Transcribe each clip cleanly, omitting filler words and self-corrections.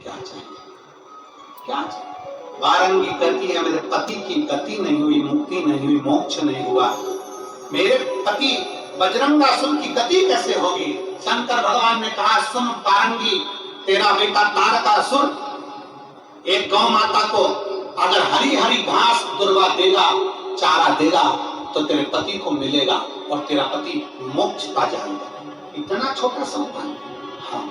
क्या चाहिए, क्या चाहिए? वारंगी कहती है मेरे पति की गति नहीं हुई, मुक्ति नहीं हुई, मोक्ष नहीं हुआ, मेरे पति बजरंगासुर की गति कैसे होगी? शंकर भगवान ने कहा सुन पारंगी, तेरा बेटा तारकासुर एक गौ माता को अगर हरी हरी घास दुर्वा देगा, चारा देगा, तो तेरे पति को मिलेगा और तेरा पति मोक्ष पा जाएगा। इतना छोटा सा उपाय। हाँ,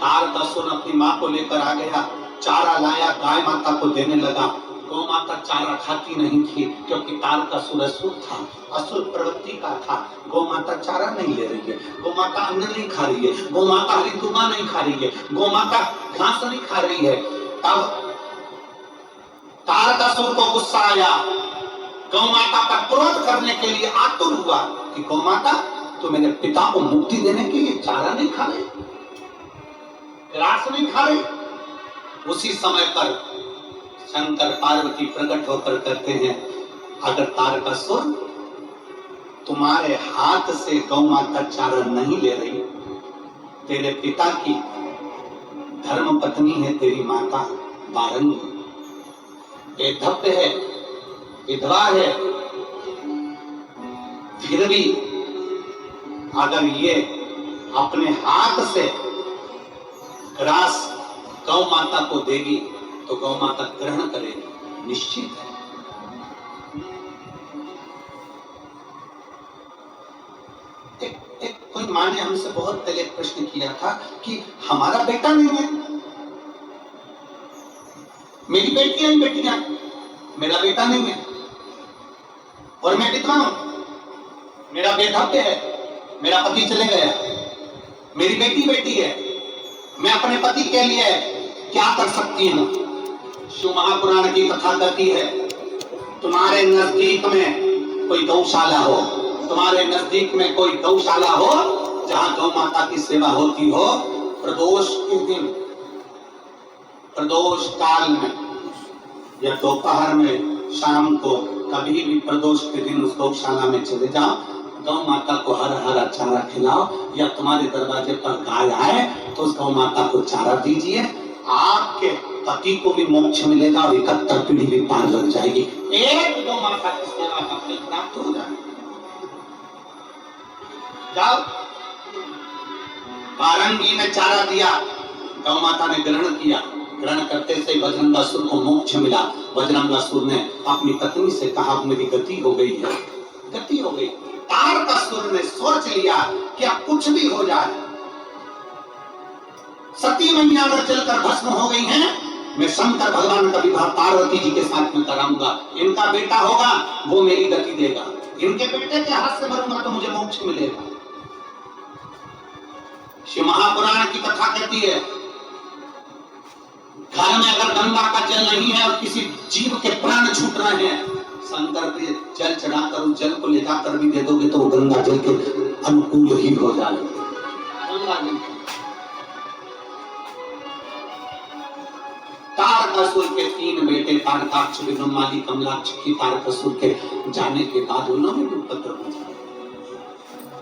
तारकासुर अपनी माँ को लेकर आ गया, चारा लाया, गाय माता को देने लगा। गौ माता चारा खाती नहीं थी क्योंकि तारकासुर असुर था, असुर प्रवृत्ति का था। गौ माता चारा नहीं ले रही है, गौ माता अन्न नहीं खा रही है, गौ माता हरी दुर्वा नहीं खा रही है, गौ माता घास नहीं खा रही है। तब तारकासुर को गुस्सा आया, गौ माता पर क्रोध करने के लिए आतुर हुआ कि गौ माता तो मेरे पिता को मुक्ति देने के लिए चारा नहीं खा रही, ग्रास नहीं खा रही। उसी समय पर शंकर पार्वती प्रकट होकर कहते हैं अगर तारकासुर तुम्हारे हाथ से गौ माता चारा नहीं ले रही, तेरे पिता की धर्म पत्नी है तेरी माता वारंगी, बेधव्य है, विधवा है, फिर भी अगर ये अपने हाथ से ग्रास गौ माता को देगी तो गौ माता ग्रहण करेगी, निश्चित है। एक कोई माँ ने हमसे बहुत पहले प्रश्न किया था कि हमारा बेटा नहीं है, मेरी बेटियां बेटियां, मेरा बेटा नहीं है और मैं विधवा हूं, मेरा बेधव्य है, मेरा पति चले गया, मेरी बेटी बेटी है, मैं अपने पति के लिए क्या कर सकती हूं? शिव महापुराण की कथा कहती है तुम्हारे नजदीक में कोई गौशाला हो, तुम्हारे नजदीक में कोई गौशाला हो जहां गौ माता की सेवा होती हो, प्रदोष के दिन, प्रदोष काल में या दोपहर में, शाम को, कभी भी प्रदोष के दिन उस गौशाला में चले जाओ, गौ माता को हरा हरा चारा खिलाओ, या तुम्हारे दरवाजे पर गाय आए तो उस गौ माता को चारा दीजिए, आपके पति को भी मोक्ष मिलेगा और 71 पीढ़ी भी पार लग जाएगी। एक गौ माता की सेवा का फल प्राप्त हो जाएगा। जाओ, वारंगी ने चारा दिया, गौ माता ने ग्रहण किया, ग्रहण करते से बजरंगासुर को मोक्ष मिला। बजरंगासुर ने अपनी पत्नी से कहा मेरी गति हो गई है, गति हो गई। तारकासुर ने सोच लिया कि अब कुछ भी हो जाए, सती मैया अगर जलकर भस्म हो गई हैं, मैं शंकर भगवान का विवाह पार्वती जी के साथ में कराऊंगा, इनका बेटा होगा वो मेरी गति देगा, इनके बेटे के हाथ से मरूंगा तो मुझे मोक्ष मिलेगा। शिव महापुराण की कथा कहती है घर में अगर गंगा का जल नहीं है और किसी जीव के प्राण छूट रहे हैं, शंकर के जल चढ़ाकर उस जल को ले जाकर भी दे दोगे तो वो गंगा जल के अनुकूल ही हो जाएगा। तारकासुर के 3 बेटे तारकाक्ष, विक्रमादि, कमलाक्ष की तारकासुर के जाने के बाद उन्होंने भी उपद्रव मचाया।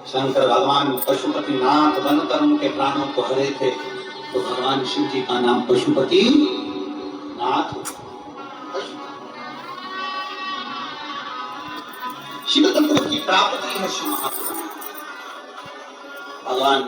शंकर भगवान पशुपति नाथ बनकर उनके प्राणों को हरे थे, तो भगवान शिव जी का नाम पशुपति नाथ। शिव तत्व की प्राप्ति है शिव महापुराण। भगवान